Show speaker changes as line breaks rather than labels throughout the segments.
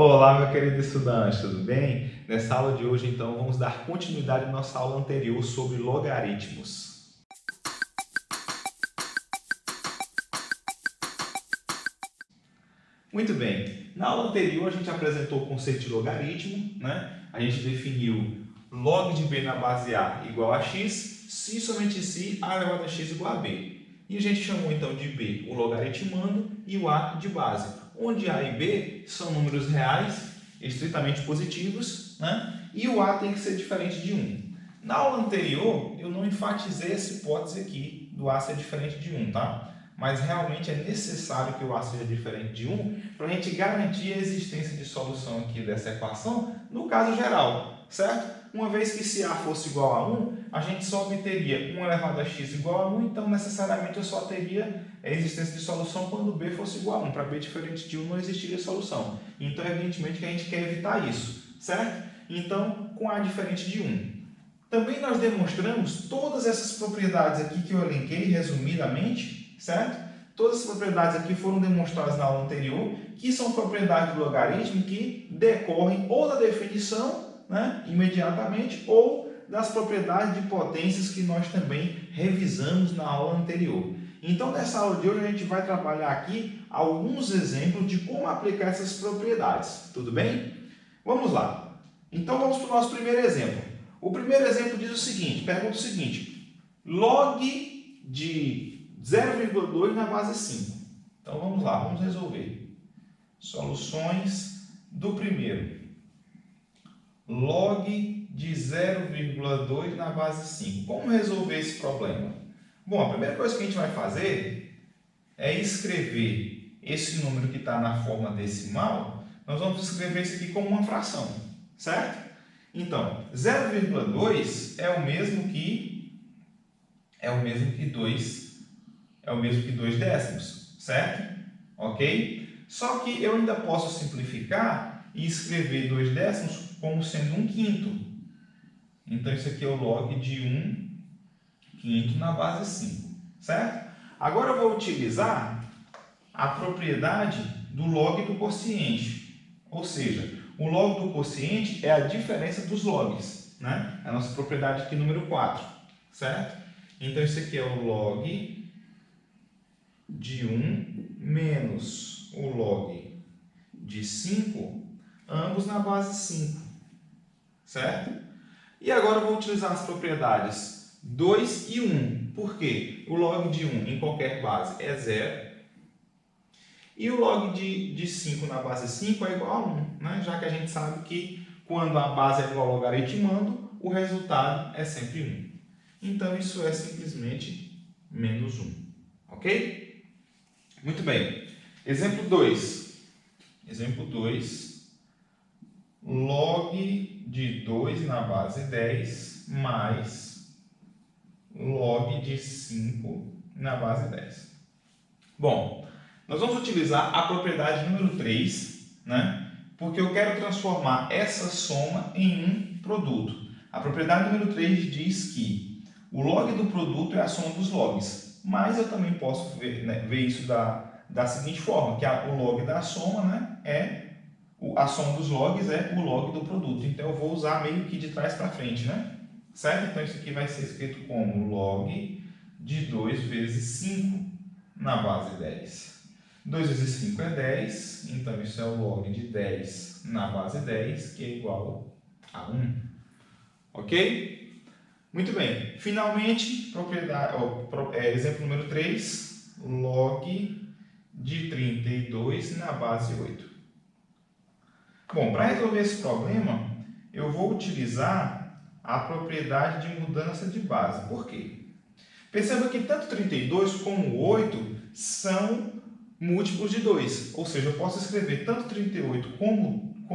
Olá, meu querido estudante, tudo bem? Nessa aula de hoje, então, vamos dar continuidade à nossa aula anterior sobre logaritmos. Muito bem, na aula anterior a gente apresentou o conceito de logaritmo, né? A gente definiu log de b na base a igual a x, se e somente se a elevado a x igual a b. E a gente chamou então de b o logaritmando e o a de base, onde a e b são números reais, estritamente positivos, né? E o a tem que ser diferente de 1. Na aula anterior, eu não enfatizei essa hipótese aqui do a ser diferente de 1, tá? Mas realmente é necessário que o a seja diferente de 1 para a gente garantir a existência de solução aqui dessa equação no caso geral, certo? Uma vez que se a fosse igual a 1, a gente só obteria 1 elevado a x igual a 1, então necessariamente eu só teria a existência de solução quando b fosse igual a 1. Para b diferente de 1 não existiria solução. Então, evidentemente que a gente quer evitar isso, certo? Então, com a diferente de 1. Também nós demonstramos todas essas propriedades aqui que eu elenquei resumidamente, certo? Todas essas propriedades aqui foram demonstradas na aula anterior, que são propriedades do logaritmo que decorrem ou da definição, né, imediatamente, ou das propriedades de potências que nós também revisamos na aula anterior. Então, nessa aula de hoje, a gente vai trabalhar aqui alguns exemplos de como aplicar essas propriedades. Tudo bem? Vamos lá. Então, vamos para o nosso primeiro exemplo. O primeiro exemplo diz o seguinte, pergunta o seguinte: log de 0,2 na base 5. Então, vamos lá, vamos resolver. Soluções do primeiro. Log de 0,2 na base 5. Como resolver esse problema? Bom, a primeira coisa que a gente vai fazer é escrever esse número que está na forma decimal. Nós vamos escrever isso aqui como uma fração, certo? Então, 0,2 é o mesmo que 2 décimos, certo? Ok? Só que eu ainda posso simplificar e escrever 2 décimos como sendo 1/5. Então, isso aqui é o log de 1/5 na base 5, certo? Agora eu vou utilizar a propriedade do log do quociente. Ou seja, o log do quociente é a diferença dos logs, né? É a nossa propriedade aqui número 4, certo? Então, isso aqui é o log de 1 menos o log de 5, ambos na base 5, certo? E agora eu vou utilizar as propriedades 2 e 1. Por quê? O log de 1 em qualquer base é 0. E o log de 5 na base 5 é igual a 1, né? Já que a gente sabe que quando a base é igual ao logaritmando, o resultado é sempre 1. Então, isso é simplesmente menos 1. Ok? Muito bem. Exemplo 2. Exemplo 2. Log de 2 na base 10 mais log de 5 na base 10. Bom, nós vamos utilizar a propriedade número 3, né? Porque eu quero transformar essa soma em um produto. A propriedade número 3 diz que o log do produto é a soma dos logs. Mas eu também posso ver isso da seguinte forma, que o log da soma, né, a soma dos logs é o log do produto. Então, eu vou usar meio que de trás para frente, né? Certo? Então, isso aqui vai ser escrito como log de 2 vezes 5 na base 10. 2 vezes 5 é 10, então isso é o log de 10 na base 10, que é igual a 1. Ok? Muito bem. Finalmente, exemplo número 3, log de 32 na base 8. Bom, para resolver esse problema, eu vou utilizar a propriedade de mudança de base. Por quê? Perceba que tanto 32 como 8 são múltiplos de 2. Ou seja, eu posso escrever tanto 32 como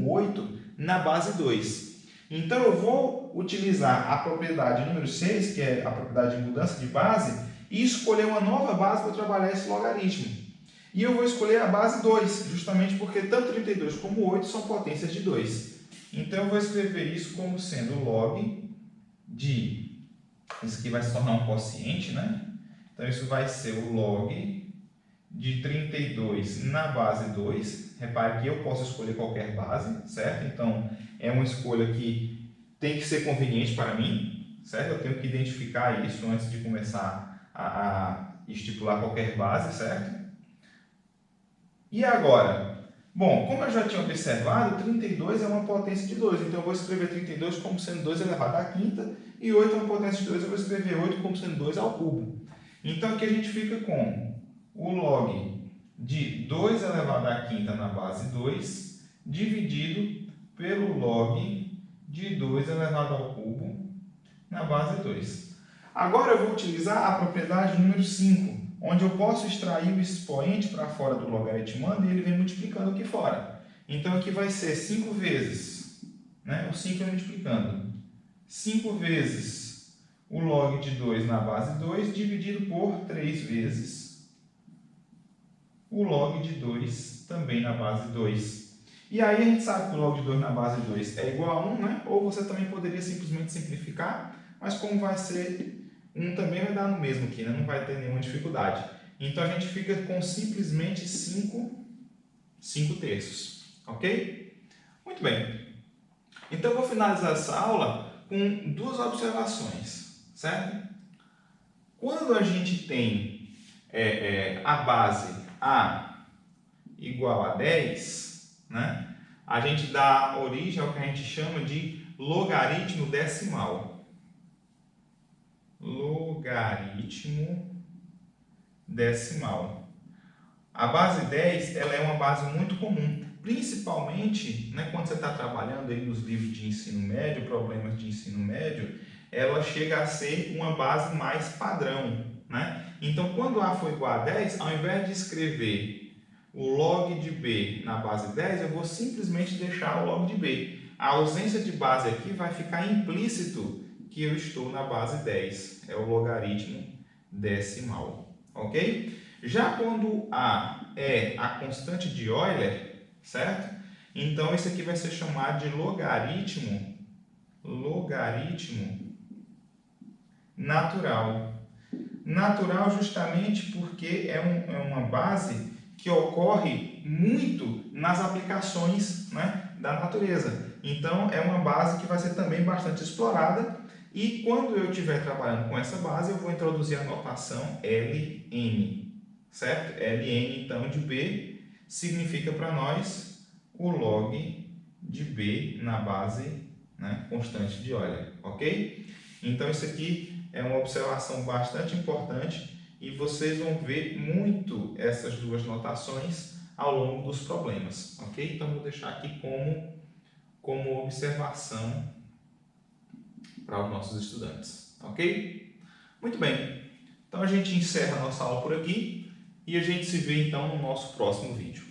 8 na base 2. Então, eu vou utilizar a propriedade número 6, que é a propriedade de mudança de base, e escolher uma nova base para trabalhar esse logaritmo. E eu vou escolher a base 2, justamente porque tanto 32 como 8 são potências de 2. Então, eu vou escrever isso como sendo log de... Isso aqui vai se tornar um quociente, né? Então, isso vai ser o log de 32 na base 2. Repare que eu posso escolher qualquer base, certo? Então, é uma escolha que tem que ser conveniente para mim, certo? Eu tenho que identificar isso antes de começar a estipular qualquer base, certo? E agora? Bom, como eu já tinha observado, 32 é uma potência de 2, então eu vou escrever 32 como sendo 2 elevado à quinta, e 8 é uma potência de 2, eu vou escrever 8 como sendo 2 ao cubo. Então aqui a gente fica com o log de 2 elevado à quinta na base 2, dividido pelo log de 2 elevado ao cubo na base 2. Agora eu vou utilizar a propriedade número 5, onde eu posso extrair o expoente para fora do logaritmando e ele vem multiplicando aqui fora. Então aqui vai ser 5 vezes, né? O 5 é multiplicando. 5 vezes o log de 2 na base 2, dividido por 3 vezes o log de 2 também na base 2. E aí a gente sabe que o log de 2 na base 2 é igual a 1, né? Ou você também poderia simplesmente simplificar, mas como vai ser 1 também vai dar no mesmo aqui, né? Não vai ter nenhuma dificuldade. Então a gente fica com simplesmente 5 terços, ok? Muito bem. Então eu vou finalizar essa aula com duas observações, certo? Quando a gente tem a base A igual a 10, né? A gente dá origem ao que a gente chama de logaritmo decimal. Logaritmo decimal. A base 10 ela é uma base muito comum, principalmente, né, quando você está trabalhando aí nos livros de ensino médio, problemas de ensino médio, ela chega a ser uma base mais padrão, né? Então, quando A for igual a 10, ao invés de escrever o log de B na base 10, eu vou simplesmente deixar o log de B. A ausência de base aqui vai ficar implícito que eu estou na base 10, é o logaritmo decimal, ok? Já quando A é a constante de Euler, certo? Então, esse aqui vai ser chamado de logaritmo natural. Natural justamente porque é uma base que ocorre muito nas aplicações, né, da natureza. Então, é uma base que vai ser também bastante explorada. E quando eu estiver trabalhando com essa base, eu vou introduzir a notação Ln, certo? Ln, então, de B, significa para nós o log de B na base, né, constante de Euler, ok? Então, isso aqui é uma observação bastante importante e vocês vão ver muito essas duas notações ao longo dos problemas, ok? Então, vou deixar aqui como observação para os nossos estudantes, ok? Muito bem, então a gente encerra a nossa aula por aqui e a gente se vê então no nosso próximo vídeo.